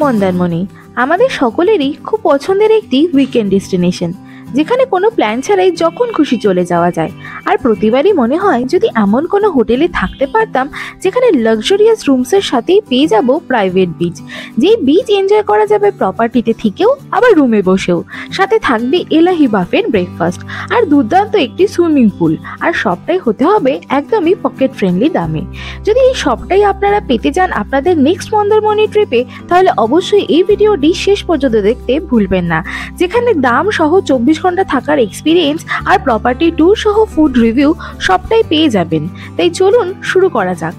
মন্দারমণি আমাদের সকলেরই খুব পছন্দের একটি উইকেন্ড ডেস্টিনেশন, যেখানে কোনো প্ল্যান ছাড়াই যখন খুশি চলে যাওয়া যায়। আর প্রতিবারই মনে হয় যদি এমন কোনো হোটেলে থাকতে পারতাম যেখানে লাক্সারিয়াস রুমসের সাথেই পেয়ে যাব প্রাইভেট বিচ, যেই বিচ এনজয় করা যাবে প্রপার্টিতে থেকেও আবার রুমে বসেও। সাথে থাকবে এলাহি বাফেট ব্রেকফাস্ট আর দুর্দান্ত একটি সুইমিং পুল, আর সবটাই হতে হবে একদমই পকেট ফ্রেন্ডলি দামে। যদি এই সবটাই আপনারা পেতে চান আপনাদের নেক্সট মন্দারমণি ট্রিপে, তাহলে অবশ্যই এই ভিডিওটি শেষ পর্যন্ত দেখতে ভুলবেন না, যেখানে দাম সহ 24 ঘন্টা থাকার এক্সপিরিয়েন্স আর প্রপার্টি ট্যুর সহ ফুড রিভিউ সবটাই পেয়ে যাবেন। তাই চলুন শুরু করা যাক।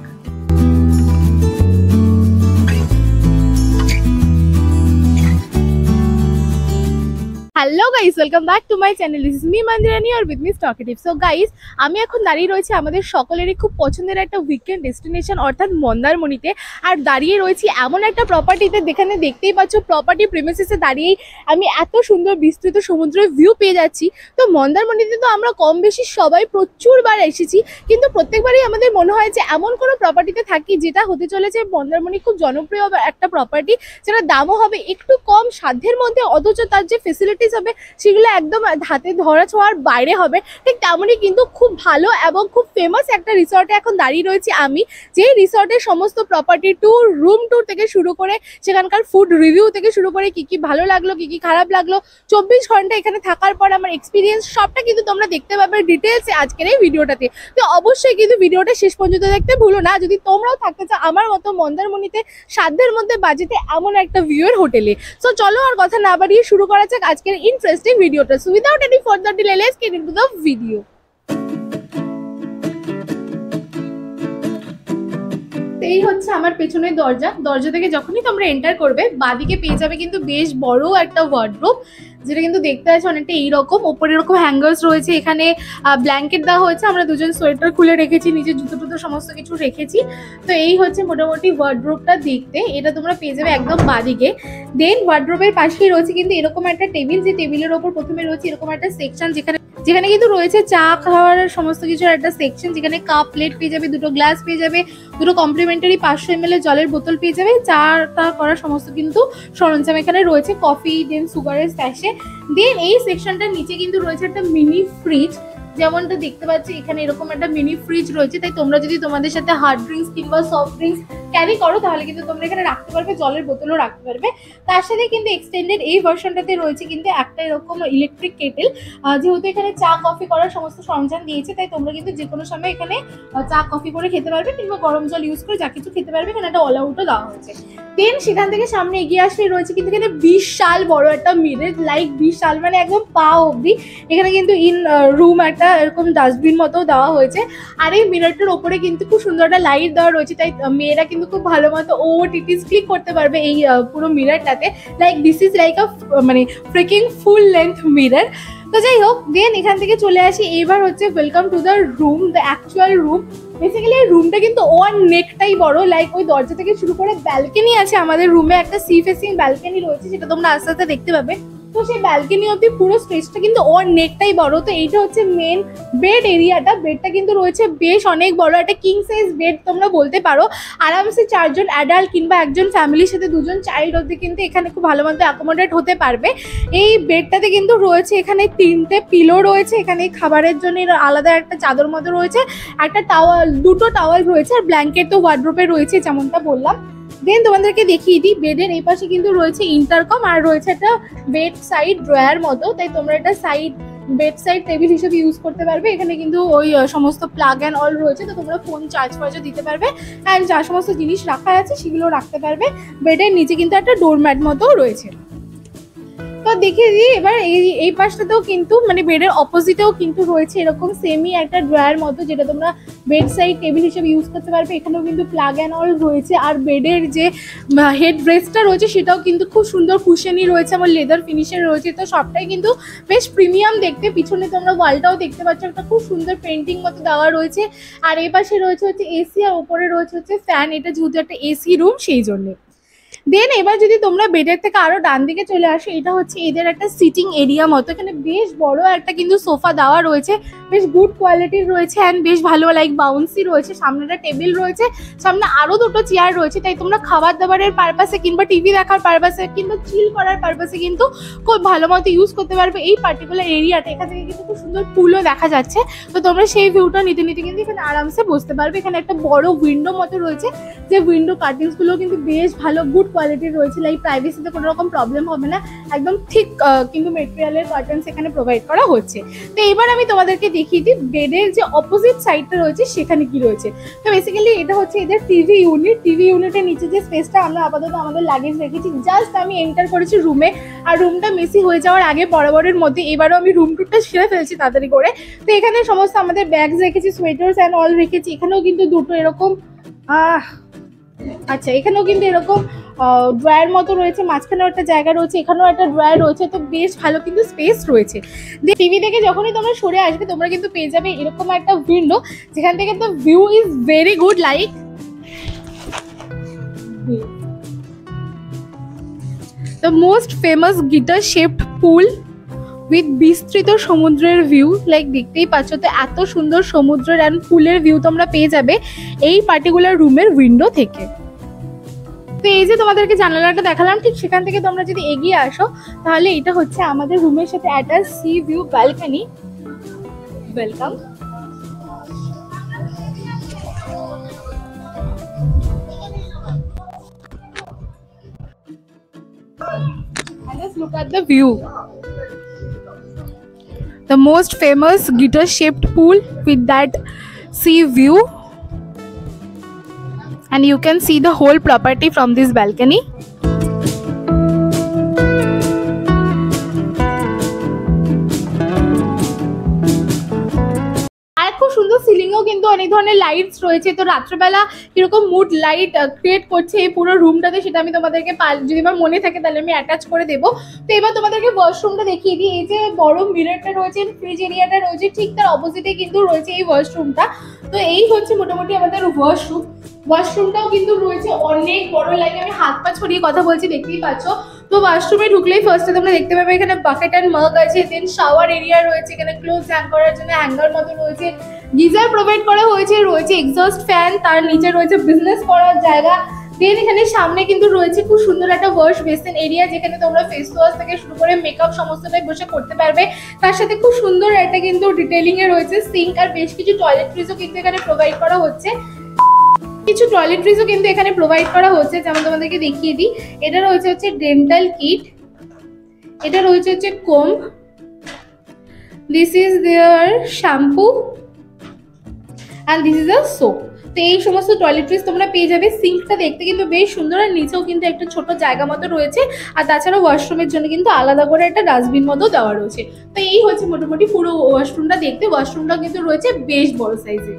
Hello guys, welcome back to my channel. This is me Mandirani আর with me talkative. So guys, আমি এখন দাঁড়িয়ে রয়েছি আমাদের সকলেরই খুব পছন্দের একটা উইকেন্ড ডেস্টিনেশন অর্থাৎ মন্দারমণিতে। আর দাঁড়িয়ে রয়েছি এমন একটা প্রপার্টিতে যেখানে দেখতেই পাচ্ছ প্রপার্টি প্রিমিসেসে দাঁড়িয়েই আমি এত সুন্দর বিস্তৃত সমুদ্রের ভিউ পেয়ে যাচ্ছি। তো মন্দারমণিতে তো আমরা কম বেশি সবাই প্রচুরবার এসেছি, কিন্তু প্রত্যেকবারই আমাদের মনে হয় যে এমন কোনো প্রপার্টিতে থাকি যেটা হতে চলেছে মন্দারমণি খুব জনপ্রিয় একটা প্রপার্টি, যেটা দামও হবে একটু কম সাধ্যের মধ্যে, অথচ তার যে ফেসিলিটিস হবে সেগুলো একদম হাতে ধরা ছোঁয়ার বাইরে হবে। ঠিক তেমনই কিন্তু খুব ভালো এবং খুব ফেমাস একটা রিসর্টে এখন দাঁড়িয়ে রয়েছি আমি, যে রিসর্টের সমস্ত প্রপার্টি ট্যুর, রুম ট্যুর থেকে শুরু করে সেখানকার ফুড রিভিউ থেকে শুরু করে কি কি ভালো লাগলো কি কি খারাপ লাগলো, 24 ঘন্টা এখানে থাকার পর আমার এক্সপিরিয়েন্স সবটা কিন্তু তোমরা দেখতে পাবে ডিটেলসে আজকের এই ভিডিওটাতে। তো অবশ্যই কিন্তু ভিডিওটা শেষ পর্যন্ত দেখতে ভুলো না, যদি তোমরাও থাকতে চাও আমার মতো মন্দারমণিতে সাধ্যের মধ্যে বাজেটে এমন একটা ভিউয়ের হোটেলে। সো চলো আর কথা না বাড়িয়ে শুরু করা যাক আজকের interesting videoটা। So without any further delay, let's get into the video. এই হচ্ছে আমার পেছনের দরজা। দরজা থেকে যখনই তোমরা এন্টার করবে বাদিকে পেয়ে যাবে কিন্তু বেশ বড় একটা ওয়ার্ডরোব, যেটা কিন্তু দেখতে আছে অনেকটা এইরকম। ওপরে এরকম হ্যাঙ্গার্স রয়েছে, এখানে ব্ল্যাঙ্কেট দেওয়া হয়েছে, আমরা দুজন সোয়েটার খুলে রেখেছি, নিজের জুতো টুতো সমস্ত কিছু রেখেছি। তো এই হচ্ছে মোটামুটি ওয়ার্ডরোবটা দেখতে, এটা তোমরা পেয়ে যাবে একদম বাদিকে। দেন ওয়ার্ডরোবের পাশেই রয়েছে কিন্তু এরকম একটা টেবিল, যে টেবিলের ওপর প্রথমে রয়েছে এরকম একটা সেকশন, যেখানে কিন্তু রয়েছে চা খাওয়ার সমস্ত কিছুর একটা সেকশন, যেখানে কাপ প্লেট পেয়ে যাবে, দুটো গ্লাস পেয়ে যাবে, দুটো কমপ্লিমেন্টারি 500 ml জলের বোতল পেয়ে যাবে, চাটা করার সমস্ত কিন্তু সরঞ্জাম এখানে রয়েছে, কফি দেন সুগারের স্যাশে। দেন এই সেকশনটার নিচে কিন্তু রয়েছে একটা মিনি ফ্রিজ, যেমনটা দেখতে পাচ্ছি এখানে এরকম একটা মিনি ফ্রিজ রয়েছে। তাই তোমরা যদি তোমাদের সাথে হার্ড ড্রিঙ্কস কিংবা সফট ড্রিঙ্কস ক্যারি করো তাহলে কিন্তু তোমরা এখানে রাখতে পারবে, জলের বোতলও রাখতে পারবে। তার সাথে কিন্তু এক্সটেন্ডেড এই ভার্সনটাতে রয়েছে কিন্তু একটা এরকম ইলেকট্রিক কেটেল, যেহেতু এখানে চা কফি করার সমস্ত সরঞ্জাম দিয়েছে তাই তোমরা কিন্তু যে কোনো সময় এখানে চা কফি করে খেতে পারবে কিংবা গরম জল ইউজ করে যা কিছু খেতে পারবে, এখানে একটা অল আউটও দেওয়া হয়েছে। দেন সেখান থেকে সামনে এগিয়ে আসলে রয়েছে কিন্তু এখানে বিশাল বড় একটা মিরর, লাইক বিশাল মানে একদম পা অবধি। এখানে কিন্তু ইন রুম একটা এরকম ডাস্টবিন মতো দেওয়া হয়েছে, আর এই মিররটার ওপরে কিন্তু খুব সুন্দর একটা লাইট দেওয়া রয়েছে, তাই মেয়েরা কিন্তু খুব ভালো মতো ওটিটিস ক্লিক করতে পারবে এই পুরো মিররটাতে। Like this is like a মানে ফ্রিকিং ফুল লেন্থ মিরর। তো যাই হোক, দেন এখান থেকে চলে আসি এবার হচ্ছে welcome to the room, the actual room. Basically এই রুমটা কিন্তু অনেকটাই বড়, লাইক ওই দরজা থেকে শুরু করে ব্যালকনি আছে আমাদের রুমে, একটা সি ফেসিং ব্যালকনি রয়েছে যেটা তোমরা আস্তে আস্তে দেখতে পাবে। তো সেই ব্যালকনি অব্দি পুরো স্পেসটা কিন্তু অনেকটাই বড়। তো এইটা হচ্ছে মেন বেড এরিয়াটা, বেডটা কিন্তু রয়েছে বেশ অনেক বড়, একটা কিং সাইজ বেড তোমরা বলতে পারো। আরামসে 4 জন অ্যাডাল্ট কিংবা একজন ফ্যামিলির সাথে 2 জন চাইল্ড অব্দি কিন্তু এখানে খুব ভালো মতো অ্যাকোমোডেট হতে পারবে। এই বেডটাতে কিন্তু রয়েছে এখানে 3টে পিলো রয়েছে, এখানে খাবারের জন্য আলাদা একটা চাদর মতো রয়েছে, একটা টাওয়াল, 2টো টাওয়াল রয়েছে, আর ব্ল্যাঙ্কেট তো ওয়ার্ডরোবে রয়েছে যেমনটা বললাম। দেন তোমাদেরকে দেখিয়ে দিই, বেডের এই পাশে কিন্তু রয়েছে ইন্টারকম আর রয়েছে একটা বেড সাইড ড্রয়ার মতো, তাই তোমরা এটা বেড সাইড টেবিল হিসেবে ইউজ করতে পারবে। এখানে কিন্তু ওই সমস্ত প্লাগ অ্যান্ড অল রয়েছে, তো তোমরা ফোন চার্জ ফার্জও দিতে পারবে, অ্যান্ড যা সমস্ত জিনিস রাখা আছে সেগুলো রাখতে পারবে। বেডের নিচে কিন্তু একটা ডোরম্যাট মতো রয়েছে। তো দেখিয়ে দিই এবার এই পাশটাতেও কিন্তু মানে বেডের অপোজিটেও কিন্তু রয়েছে এরকম সেমি একটা ড্রয়ার মতো, যেটা তোমরা বেড সাইড টেবিল হিসেবে ইউজ করতে পারবে। এখানেও কিন্তু প্লাগ অ্যান্ড অল রয়েছে, আর বেডের যে হেড রেস্টটা রয়েছে সেটাও কিন্তু খুব সুন্দর কুশনি রয়েছে, আমার লেদার ফিনিশের রয়েছে। তো সবটাই কিন্তু বেশ প্রিমিয়াম দেখতে। পিছনে তোমরা ওয়ালটাও দেখতে পাচ্ছ, একটা খুব সুন্দর পেন্টিং মতো দেওয়া রয়েছে। আর এই পাশে রয়েছে হচ্ছে এসি, আর ওপরে রয়েছে হচ্ছে ফ্যান, এটা যেহেতু একটা এসি রুম সেই জন্যে। দেন এবার যদি তোমরা বেডের থেকে আরো ডান দিকে চলে আসো, এটা হচ্ছে এদের একটা সিটিং এরিয়া মতো। এখানে বেশ বড় একটা কিন্তু সোফা দেওয়া রয়েছে, বেশ গুড কোয়ালিটির রয়েছে অ্যান্ড বেশ ভালো লাইক বাউন্সি রয়েছে। সামনে একটা টেবিল রয়েছে, সামনে আরো দুটো চেয়ার রয়েছে, তাই তোমরা খাবার দাবারের পারপাসে কিংবা টিভি দেখার পারপাসে কিংবা চিল করার পারপাসে কিন্তু খুব ভালো মতো ইউজ করতে পারবে এই পার্টিকুলার এরিয়াটা। এখান থেকে কিন্তু খুব সুন্দর পুলও দেখা যাচ্ছে, তো তোমরা সেই ভিউটা নিতে নিতে কিন্তু এখানে আরামসে বসতে পারবে। এখানে একটা বড় উইন্ডো মতো রয়েছে, যে উইন্ডো কার্টেন্স গুলো কিন্তু বেশ ভালো গুড কোয়ালিটির রয়েছে, লাইক প্রাইভেসিতে কোনো রকম প্রবলেম হবে না। একদম ঠিক কিন্তু মেটেরিয়ালের কার্টেন্স এখানে প্রোভাইড করা হচ্ছে। তো এবার আমি তোমাদেরকে দেখিয়ে দিই বেডের যে অপোজিট সাইডটা রয়েছে সেখানে কি রয়েছে। তো বেসিক্যালি এটা হচ্ছে এদের টিভি ইউনিট। টিভি ইউনিটের নিচে যে স্পেসটা আমরা আপাতত আমাদের লাগেজ রেখেছি, জাস্ট আমি এন্টার করেছি রুমে, আর রুমটা মেসি হয়ে যাওয়ার আগে বরাবরের মধ্যে এবারও আমি রুম টুরটা সেরে ফেলছি তাড়াতাড়ি করে। তো এখানে সমস্ত আমাদের ব্যাগস রেখেছি, সোয়েটার্স অ্যান্ড অল রেখেছি। এখানেও কিন্তু দুটো এরকম আচ্ছা, এখানেও কিন্তু এরকম ড্রয়ার মতো রয়েছে, মাঝখানেও একটা জায়গা রয়েছে, এখানেও একটা ড্রয়ার রয়েছে। তো বেশ ভালো কিন্তু স্পেস রয়েছে। টিভি থেকে যখনই তোমরা সরে আসবে তোমরা কিন্তু পেয়ে যাবে এরকম একটা উইন্ডো, যেখান থেকে তো view is very good, like the most famous guitar shaped pool with বিস্তৃত সমুদ্রের ভিউ। লাইক দেখতেই পাচ্ছ, তো এত সুন্দর সমুদ্রের অ্যান্ড পুলের ভিউ তোমরা পেয়ে যাবে এই পার্টিকুলার রুমের উইন্ডো থেকে। তো এই যে তোমাদেরকে জানালাটা দেখালাম, ঠিক সেখান থেকে তোমরা যদি এগিয়ে আসো তাহলে এটা হচ্ছে আমাদের রুমের সাথে attach C view balcony. Welcome. And just look at the view. The most famous guitar-shaped pool with that sea view, and you can see the whole property from this balcony. খুব সুন্দর সিলিংও কিন্তু অনেক ধরনের লাইটস রয়েছে। তো রাত্রেবেলা কিরকম mood light create করছে এই পুরো রুমটাতে সেটা আমি তোমাদেরকে যদি আমার মনে থাকে তাহলে আমি অ্যাটাচ করে দেবো। তো এবার তোমাদেরকে ওয়াশরুমটা দেখিয়ে দিই। এই যে বড় মিররটা রয়েছে, ফ্রিজ এরিয়াটা রয়েছে, ঠিক তার অপোজিটে কিন্তু রয়েছে এই ওয়াশরুমটা। তো এই হচ্ছে মোটামুটি আমাদের ওয়াশরুম। ওয়াশরুমটাও কিন্তু রয়েছে অনেক বড়, লাইক আমি হাত পা ছড়িয়ে কথা বলছি দেখতেই পাচ্ছ। তো ওয়াশরুমে ঢুকলেই ফার্স্টে তোমরা দেখতে পাবে এখানে বাকেট অ্যান্ড মাগ আছে, দেন শাওয়ার এরিয়া রয়েছে, এখানে ক্লোথস হ্যাং করার জন্য হ্যাঙ্গার মতো রয়েছে, গিজার প্রোভাইড করা হয়েছে, রয়েছে এক্সস্ট ফ্যান, তার নিচে রয়েছে বিজনেস করার জায়গা। দেন এখানে সামনে কিন্তু রয়েছে খুব সুন্দর একটা ওয়াশ বেসিন এরিয়া, যেখানে তোমরা ফেস ওয়াশ থেকে শুরু করে মেকআপ সমস্তটাই বসে করতে পারবে। তার সাথে খুব সুন্দর একটা কিন্তু ডিটেইলিং এ রয়েছে সিঙ্ক, আর বেশ কিছু টয়লেট্রিজও কিন্তু এখানে প্রোভাইড করা হচ্ছে। কিছু টয়লেট্রিজও কিন্তু এখানে প্রোভাইড করা হচ্ছে, যেমন তোমাদেরকে দেখিয়ে দিই। এটা রয়েছে হচ্ছে ডেন্টাল কিট, এটা রয়েছে হচ্ছে comb, this is their shampoo and this is a soap. তো এই সমস্ত টয়লেট্রিজ তোমরা পেয়ে যাবে। সিঙ্কটা দেখতে কিন্তু বেশ সুন্দর, আর নিচেও কিন্তু একটা ছোট জায়গা মতো রয়েছে, আর তাছাড়া ওয়াশরুমের জন্য কিন্তু আলাদা করে একটা ডাস্টবিন মতো দেওয়া রয়েছে। তো এই হচ্ছে মোটামুটি পুরো ওয়াশরুমটা দেখতে। ওয়াশরুমটা কিন্তু রয়েছে বেশ বড় সাইজের।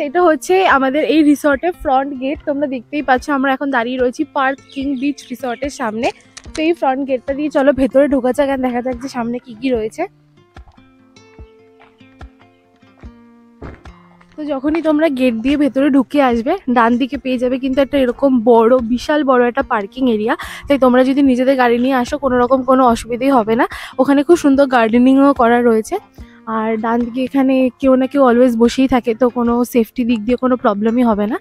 এটা হচ্ছে আমাদের এই রিসর্টের ফ্রন্ট গেট। তোমরা দেখতেই পাচ্ছ আমরা এখন দাঁড়িয়ে রয়েছি পার্ক কিং বিচ রিসর্টের সামনে। তো এই ফ্রন্ট গেটটা দিয়ে চলো ভেতরে ঢোকা যাক, আর দেখা যাক যে সামনে কি কি রয়েছে। তো যখনই তোমরা গেট দিয়ে ভেতরে ঢুকে আসবে, ডান দিকে পেয়ে যাবে কিন্তু একটা এরকম বড়, বিশাল বড় একটা পার্কিং এরিয়া। তাই তোমরা যদি নিজেদের গাড়ি নিয়ে আসো কোনো রকম কোনো অসুবিধাই হবে না। ওখানে খুব সুন্দর গার্ডেনিংও করা রয়েছে। আর ডান দিকে এখানে কেউ না কেউ অলওয়েজ বসেই থাকে, তো কোনো সেফটি দিক দিয়ে কোনো প্রবলেমই হবে না।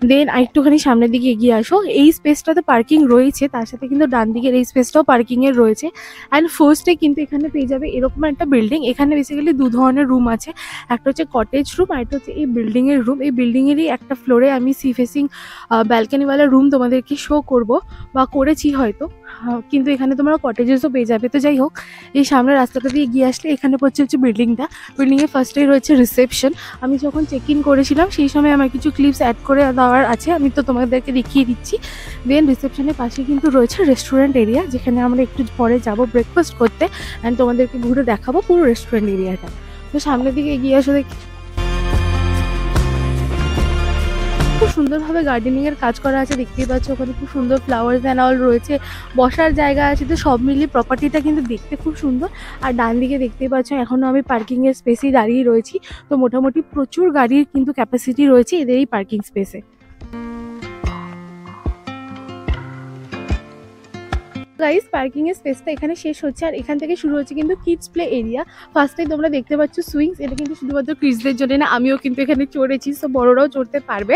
দেন আরেকটুখানি সামনের দিকে এগিয়ে আসো, এই স্পেসটাতে পার্কিং রয়েছে, তার সাথে কিন্তু ডান দিকের এই স্পেসটাও পার্কিংয়ের রয়েছে। অ্যান্ড ফার্স্টে কিন্তু এখানে পেয়ে যাবে এরকম একটা বিল্ডিং। এখানে বেসিক্যালি দু ধরনের রুম আছে, একটা হচ্ছে কটেজ রুম আর একটা হচ্ছে এই বিল্ডিংয়ের রুম। এই বিল্ডিংয়েরই একটা ফ্লোরে আমি সি ফেসিং ব্যালকানিওয়ালা রুম তোমাদেরকে শো করব বা করেছি হয়তো, কিন্তু এখানে তোমরা কটেজেসও পেয়ে যাবে। তো যাই হোক, এই সামনের রাস্তাটা দিয়ে এগিয়ে আসলে এখানে পড়ছে হচ্ছে বিল্ডিংটা। বিল্ডিংয়ের ফার্স্টেই রয়েছে রিসেপশন। আমি যখন চেক ইন করেছিলাম সেই সময় আমার কিছু ক্লিপস অ্যাড করে দেওয়ার আছে, আমি তো তোমাদেরকে দেখিয়ে দিচ্ছি। দেন রিসেপশনের পাশে কিন্তু রয়েছে রেস্টুরেন্ট এরিয়া, যেখানে আমরা একটু পরে যাব ব্রেকফাস্ট করতে, অ্যান্ড তোমাদেরকে ঘুরে দেখাবো পুরো রেস্টুরেন্ট এরিয়াটা। তো সামনের দিকে এগিয়ে আসো, দেখি খুব সুন্দরভাবে গার্ডেনিং এর কাজ করা আছে, দেখতেই পাচ্ছ। ওখানে খুব সুন্দর ফ্লাওয়ার্স অ্যান্ড অল রয়েছে, বসার জায়গা আছে। তো সব মিলিয়ে প্রপার্টিটা কিন্তু দেখতে খুব সুন্দর। আর ডান দিকে দেখতেই পাচ্ছ এখনো আমি পার্কিং এর স্পেসেই দাঁড়িয়ে রয়েছি। তো মোটামুটি প্রচুর গাড়ির কিন্তু ক্যাপাসিটি রয়েছে এদের এই পার্কিং স্পেসে। গাইস, পার্কিং এর স্পেসটা এখানে শেষ হচ্ছে, আর এখান থেকে শুরু হচ্ছে কিন্তু কিডস প্লে এরিয়া। ফার্স্টে তোমরা দেখতে পাচ্ছ সুইংস, এটা কিন্তু শুধুমাত্র কিডসদের জন্য না, আমিও কিন্তু এখানে চড়েছি, সো বড়রাও চড়তে পারবে।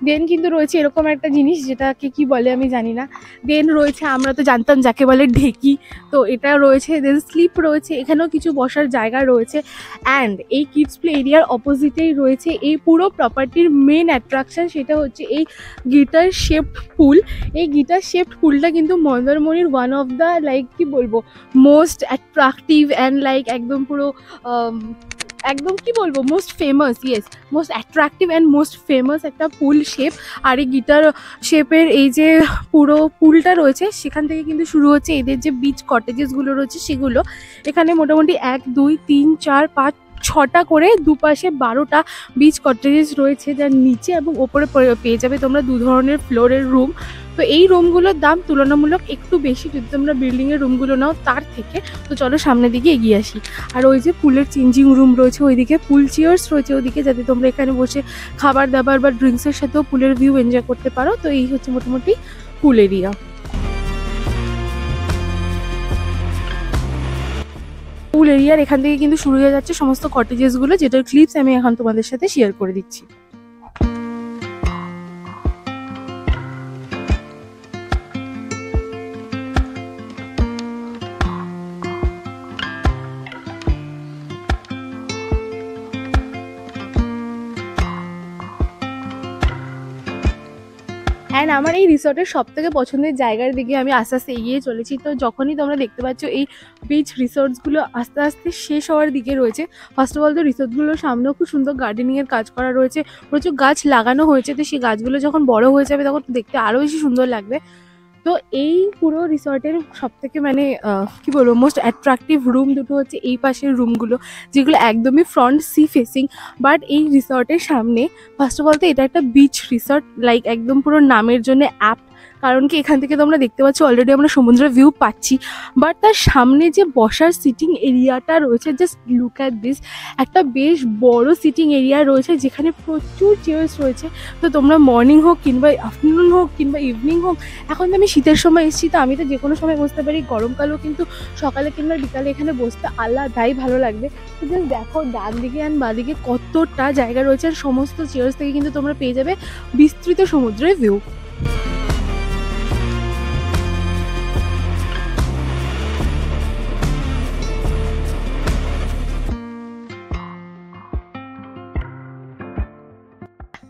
দেন কিন্তু রয়েছে এরকম একটা জিনিস যেটাকে কি বলে আমি জানি না। দেন রয়েছে, আমরা তো জানতাম যাকে বলে ঢেকি, তো এটা রয়েছে। দেন স্লিপ রয়েছে, এখানেও কিছু বসার জায়গা রয়েছে। অ্যান্ড এই কিডস প্লে এরিয়ার অপোজিটেই রয়েছে এই পুরো প্রপার্টির মেন অ্যাট্রাকশন, সেটা হচ্ছে এই গিটার শেপড পুল। এই গিটার শেপড পুলটা কিন্তু মন্দারমণির ওয়ান অফ দ্য লাইক কি বলবো মোস্ট অ্যাট্রাকটিভ অ্যান্ড লাইক একদম পুরো একদম কি বলবো most famous, yes most attractive and most famous একটা পুল শেপ। আর এই গিটার শেপের এই যে পুরো পুলটা রয়েছে, সেখান থেকে কিন্তু শুরু হচ্ছে এদের যে বিচ কটেজেসগুলো রয়েছে সেগুলো। এখানে মোটামুটি 1 2 3 4 5 6টা করে দুপাশে 12টা বিচ কটেজেস রয়েছে, যার নিচে এবং ওপরে পেয়ে যাবে তোমরা দু ধরনের ফ্লোরের রুম। তো এই রুমগুলোর দাম তুলনামূলক একটু বেশি যদি তোমরা বিল্ডিংয়ের রুমগুলো নাও তার থেকে। তো চলো সামনের দিকে এগিয়ে আসি। আর ওই যে পুলের চেঞ্জিং রুম রয়েছে ওইদিকে, পুল চেয়ার্স রয়েছে ওইদিকে, যাতে তোমরা এখানে বসে খাবার দাবার বা ড্রিঙ্কসের সাথেও পুলের ভিউ এনজয় করতে পারো। তো এই হচ্ছে মোটামুটি পুল এরিয়া। পুল এরিয়ার এখান থেকে কিন্তু শুরু হয়ে যাচ্ছে সমস্ত কটেজেসগুলো, যেটার ক্লিপস আমি এখন তোমাদের সাথে শেয়ার করে দিচ্ছি। অ্যান্ড আমার এই রিসর্টের সব থেকে পছন্দের জায়গার দিকে আমি আস্তে আস্তে এগিয়ে চলেছি। তো যখনই তোমরা দেখতে পাচ্ছ এই বিচ রিসর্টসগুলো আস্তে আস্তে শেষ হওয়ার দিকে রয়েছে। ফার্স্ট অফ অল তো রিসর্টগুলোর সামনেও খুব সুন্দর গার্ডেনিংয়ের কাজ করা রয়েছে, প্রচুর গাছ লাগানো হয়েছে। তো সেই গাছগুলো যখন বড় হয়ে যাবে তখন দেখতে আরও বেশি সুন্দর লাগবে। তো এই পুরো রিসর্টের সব থেকে মানে কি বলবো মোস্ট অ্যাট্রাকটিভ রুম দুটো হচ্ছে এই পাশের রুমগুলো, যেগুলো একদমই ফ্রন্ট সি ফেসিং। বাট এই রিসর্টের সামনে ফার্স্ট অফ অল তো এটা একটা বিচ রিসর্ট, লাইক একদম পুরো নামের জন্য অ্যাপ্ট। কারণ কি এখান থেকে তোমরা দেখতে পাচ্ছ অলরেডি আমরা সমুদ্রের ভিউ পাচ্ছি, বাট তার সামনে যে বসার সিটিং এরিয়াটা রয়েছে, জাস্ট লুক অ্যাট দিস, একটা বেশ বড় সিটিং এরিয়া রয়েছে যেখানে প্রচুর চেয়ার্স রয়েছে। তো তোমরা মর্নিং হোক কিংবা আফটারনুন হোক কিংবা ইভিনিং হোক, এখন তো আমি শীতের সময় এসেছি, তো আমি তো যে কোনো সময় বসতে পারি, গরমকালেও কিন্তু সকালে কিংবা বিকালে এখানে বসতে আলাদাই ভালো লাগবে। তো জাস্ট দেখো ডান দিকে অ্যান্ড বাঁদিকে কতটা জায়গা রয়েছে, আর সমস্ত চেয়ার্স থেকে কিন্তু তোমরা পেয়ে যাবে বিস্তৃত সমুদ্রের ভিউ।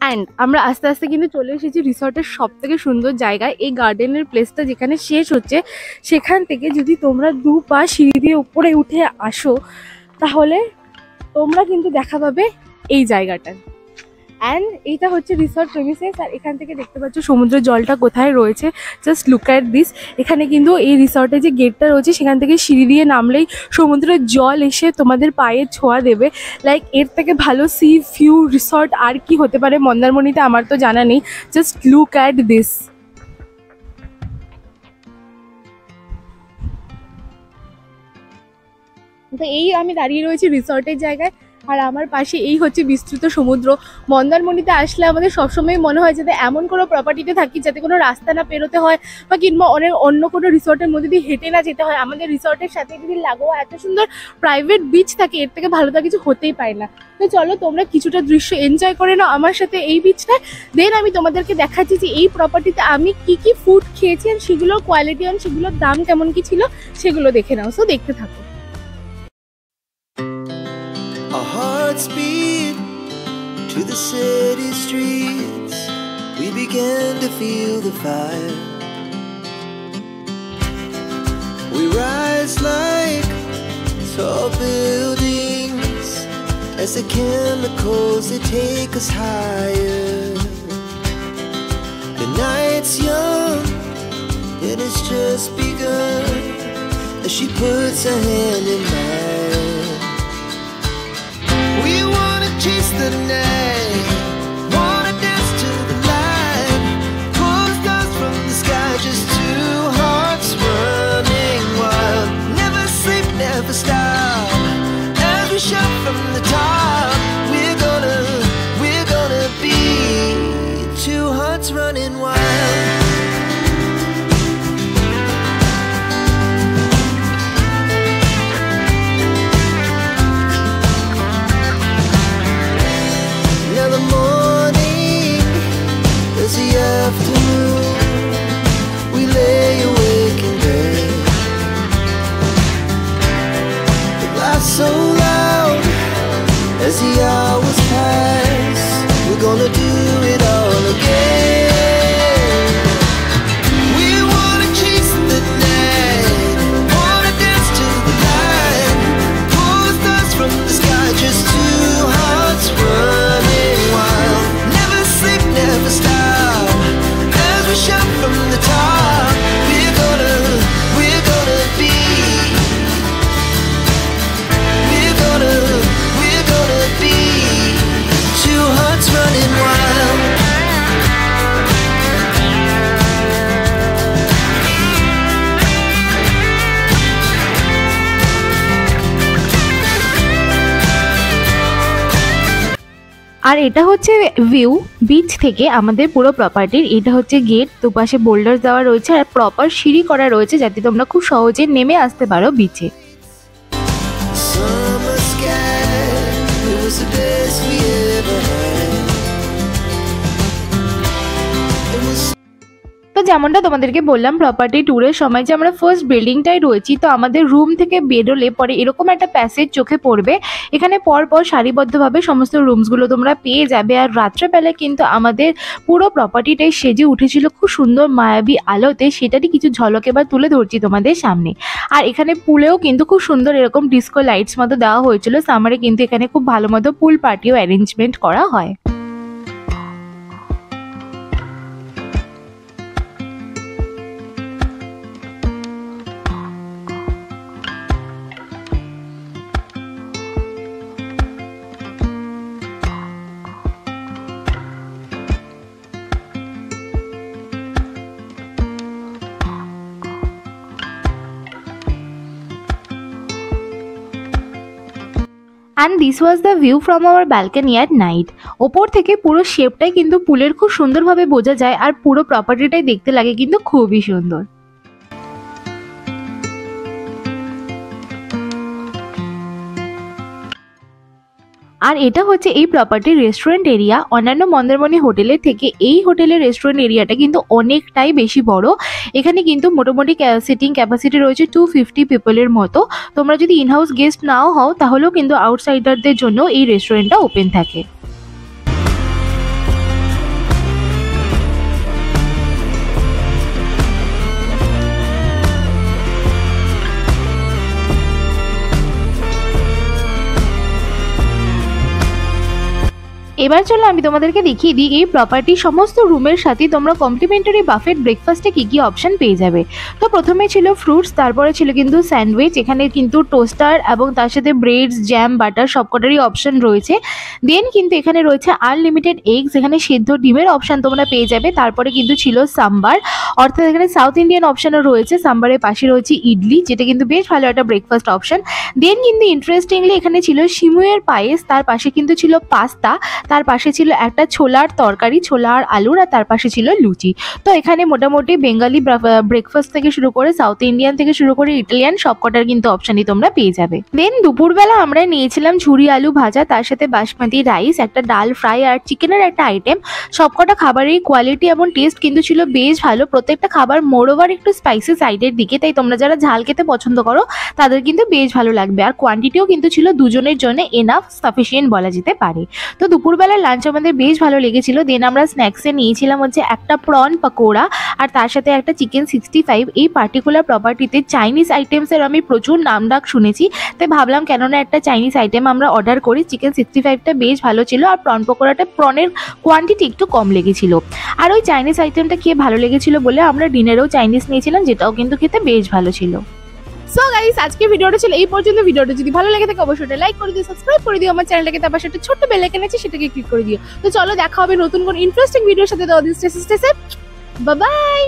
অ্যান্ড আমরা আস্তে আস্তে কিন্তু চলে এসেছি রিসর্টের সব থেকে সুন্দর জায়গায়। এই গার্ডেনের প্লেসটা যেখানে শেষ হচ্ছে, সেখান থেকে যদি তোমরা 2 পা সিঁড়ি দিয়ে উপরে উঠে আসো, তাহলে তোমরা কিন্তু দেখা পাবে এই জায়গাটা। অ্যান্ড এইটা হচ্ছে রিসর্ট প্রেমিসেস, আর এখান থেকে দেখতে পাচ্ছ সমুদ্রের জলটা কোথায় রয়েছে, জাস্ট লুক অ্যাট দিস। এখানে কিন্তু এই রিসর্টের যে গেটটা রয়েছে সেখান থেকে সিঁড়ি দিয়ে নামলেই সমুদ্রের জল এসে তোমাদের পায়ে ছোঁয়া দেবে। লাইক এর থেকে ভালো সি ভিউ রিসর্ট আর কি হতে পারে মন্দারমণিতে, আমার তো জানা নেই। Just look at this. তো এই আমি দাঁড়িয়ে রয়েছি রিসর্টের জায়গায়, আর আমার পাশে এই হচ্ছে বিস্তৃত সমুদ্র। মন্দারমণিতে আসলে আমাদের সবসময় মনে হয় যাতে এমন কোনো প্রপার্টিতে থাকি যাতে কোনো রাস্তা না পেরোতে হয় বা কিংবা অন্য কোনো রিসর্টের মধ্যে দিয়ে হেঁটে না যেতে হয়। আমাদের রিসর্টের সাথে যদি লাগোয়া এত সুন্দর প্রাইভেট বিচ থাকে, এর থেকে ভালো তো কিছু হতেই পারে না। তো চলো তোমরা কিছুটা দৃশ্য এনজয় করে নাও আমার সাথে এই বিচটায়। দেন আমি তোমাদেরকে দেখাচ্ছি যে এই প্রপার্টিতে আমি কি কি ফুড খেয়েছি আর সেগুলোর কোয়ালিটি আর সেগুলোর দাম কেমন কি ছিল সেগুলো দেখে নাও। সো দেখতে থাকো। Our hearts beat to the city streets. We began to feel the fire. We rise like tall buildings as the chemicals they take us higher. The night's young and it's just begun as she puts her hand in mine. We wanna chase the night, wanna dance to the light, pull stars from the sky, just two hearts running wild. Never sleep, never stop, as we shout from the top. We're gonna be two hearts running wild. Now the morning is the afternoon. We lay awake in bed. The laughs so loud as the hours pass. We're gonna do it all again. We wanna chase the night, wanna dance to the light, pull stars from the sky, just two hearts running wild. Never sleep, never stop, as we shout from the top. We're gonna be, we're gonna be two hearts running wild. আর এটা হচ্ছে view beach থেকে আমাদের পুরো প্রপার্টির। এটা হচ্ছে gate, দুপাশে boulder দেওয়া রয়েছে আর প্রপার সিঁড়ি করা রয়েছে যাতে তোমরা খুব সহজে নেমে আসতে পারো বিচে। Summer sky, it was the best we ever had. It was তো যেমনটা তোমাদেরকে বললাম প্রপার্টি ট্যুরের সময় যে আমরা ফার্স্ট বিল্ডিংটাই রয়েছি, তো আমাদের রুম থেকে বেরোলে পরে এরকম একটা প্যাসেজ চোখে পড়বে। এখানে পরপর সারিবদ্ধভাবে সমস্ত রুমসগুলো তোমরা পেয়ে যাবে। আর রাত্রেবেলায় কিন্তু আমাদের পুরো প্রপার্টিটাই সেজে উঠেছিল খুব সুন্দর মায়াবী আলোতে, সেটারই কিছু ঝলক এবার তুলে ধরছি তোমাদের সামনে। আর এখানে পুলেও কিন্তু খুব সুন্দর এরকম ডিস্কো লাইটস মতো দেওয়া হয়েছিল। সামারে কিন্তু এখানে খুব ভালো মতো পুল পার্টিও অ্যারেঞ্জমেন্ট করা হয়। And this was the view from our balcony at night. ওপর থেকে পুরো শেপটাই কিন্তু পুলের খুব সুন্দরভাবে বোঝা যায় আর পুরো প্রপার্টিটাই দেখতে লাগে কিন্তু খুবই সুন্দর। আর এটা হচ্ছে এই প্রপার্টির রেস্টুরেন্ট এরিয়া। অন্যান্য মন্দারমণি হোটেলের থেকে এই হোটেলের রেস্টুরেন্ট এরিয়াটা কিন্তু অনেকটাই বেশি বড়। এখানে কিন্তু মোটামুটি সিটিং ক্যাপাসিটি রয়েছে 250 পিপলের মতো। তোমরা যদি ইনহাউস গেস্ট নাও হও তাহলেও কিন্তু আউটসাইডারদের জন্য এই রেস্টুরেন্টটা ওপেন থাকে। এবার চলো আমি তোমাদেরকে দেখিয়ে দিই এই প্রপার্টির সমস্ত রুমের সাথে তোমরা কমপ্লিমেন্টারি বাফেট ব্রেকফাস্টে কি কি অপশন পেয়ে যাবে। তো প্রথমে ছিল ফ্রুটস, তারপরে ছিল কিন্তু স্যান্ডউইচ, এখানে কিন্তু টোস্টার এবং তার সাথে ব্রেডস, জ্যাম, বাটার সবকটারই অপশন রয়েছে। দেন কিন্তু এখানে রয়েছে আনলিমিটেড এগস, এখানে সেদ্ধ ডিমের অপশন তোমরা পেয়ে যাবে। তারপরে কিন্তু ছিল সাম্বার, অর্থাৎ এখানে সাউথ ইন্ডিয়ান অপশনও রয়েছে। সাম্বারের পাশে রয়েছে ইডলি, যেটা কিন্তু বেশ ভালো একটা ব্রেকফাস্ট অপশন। দেন কিন্তু ইন্টারেস্টিংলি এখানে ছিল সিমুয়ের পায়েস, তার পাশে কিন্তু ছিল পাস্তা, তার পাশে ছিল একটা ছোলার তরকারি, ছোলা আর আলুর, আর তার পাশে ছিল লুচি। তো এখানে মোটামুটি বেঙ্গলি ব্রেকফাস্ট থেকে শুরু করে সাউথ ইন্ডিয়ান থেকে শুরু করে ইটালিয়ান সবকটার কিন্তু অপশনই তোমরা পেয়ে যাবে। দেন দুপুরবেলা আমরা নিয়েছিলাম ঝুরি আলু ভাজা, তার সাথে বাসমতি রাইস, একটা ডাল ফ্রাই আর চিকেনের একটা আইটেম। সবকটা খাবারের কোয়ালিটি এবং টেস্ট কিন্তু ছিল বেশ ভালো। প্রত্যেকটা খাবার মোরওভার একটু স্পাইসি সাইডের দিকে, তাই তোমরা যারা ঝাল খেতে পছন্দ করো তাদের কিন্তু বেশ ভালো লাগবে। আর কোয়ান্টিটিও কিন্তু ছিল দুজনের জন্য এনাফ, সাফিসিয়েন্ট বলা যেতে পারে। তো দুপুরবেলার লাঞ্চ আমাদের বেশ ভালো লেগেছিল। দেন আমরা স্ন্যাক্সে নিয়েছিলাম হচ্ছে একটা প্রন পকোড়া আর তার সাথে একটা চিকেন 65। এই পার্টিকুলার প্রপার্টিতে চাইনিজ আইটেমসের আমি প্রচুর নাম ডাক শুনেছি, তাই ভাবলাম কেননা একটা চাইনিজ আইটেম আমরা অর্ডার করি। চিকেন 65টা বেশ ভালো ছিল, আর প্রন পকোড়াটা প্রনের কোয়ান্টিটি একটু কম লেগেছিল। আর ওই চাইনিজ আইটেমটা খেয়ে ভালো লেগেছিল বলে আমরা ডিনারেও চাইনিজ নিয়েছিলাম, যেটাও কিন্তু খেতে বেশ ভালো ছিল। সো গাইস, আজকে ভিডিওটা ছিল এই পর্যন্ত। ভিডিওটা যদি ভালো লেগে থাকে অবশ্যই লাইক করে দিও, সাবস্ক্রাইব করে দিও আমার চ্যানেলটাকে, তার পাশে একটা ছোট্ট বেল আইকন আছে সেটাকে ক্লিক করে দিও। তো চলো দেখা হবে নতুন কোন ইন্টারেস্টিং ভিডিওর সাথে। Bye bye.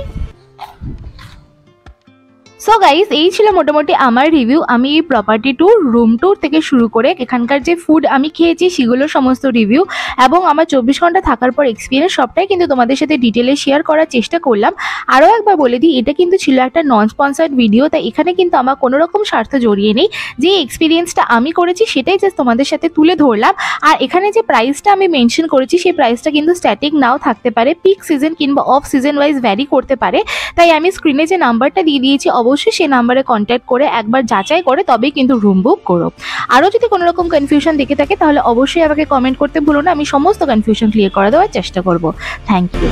সো গাইস, এই ছিল মোটামুটি আমার রিভিউ। আমি এই প্রপার্টি ট্যুর, রুম ট্যুর থেকে শুরু করে এখানকার যে ফুড আমি খেয়েছি সেগুলোর সমস্ত রিভিউ এবং আমার 24 ঘন্টা থাকার পর এক্সপিরিয়েন্স সবটাই কিন্তু তোমাদের সাথে ডিটেলে শেয়ার করার চেষ্টা করলাম। আরও একবার বলে দিই, এটা কিন্তু ছিল একটা নন স্পন্সার্ড ভিডিও, তাই এখানে কিন্তু আমার কোনো রকম স্বার্থ জড়িয়ে নেই। যে এক্সপিরিয়েন্সটা আমি করেছি সেটাই জাস্ট তোমাদের সাথে তুলে ধরলাম। আর এখানে যে প্রাইসটা আমি মেনশন করেছি সেই প্রাইসটা কিন্তু স্ট্যাটিক নাও থাকতে পারে, পিক সিজন কিংবা অফ সিজন ওয়াইজ ভ্যারি করতে পারে। তাই আমি স্ক্রিনে যে নাম্বারটা দিয়ে দিয়েছি অবশ্যই সেই নাম্বারে কন্ট্যাক্ট করে একবার যাচাই করে তবেই কিন্তু রুম বুক করো। আরও যদি কোনো রকম কনফিউশন দেখে থাকে তাহলে অবশ্যই আমাকে কমেন্ট করতে ভুলো না, আমি সমস্ত কনফিউশন ক্লিয়ার করে দেওয়ার চেষ্টা করব। Thank you.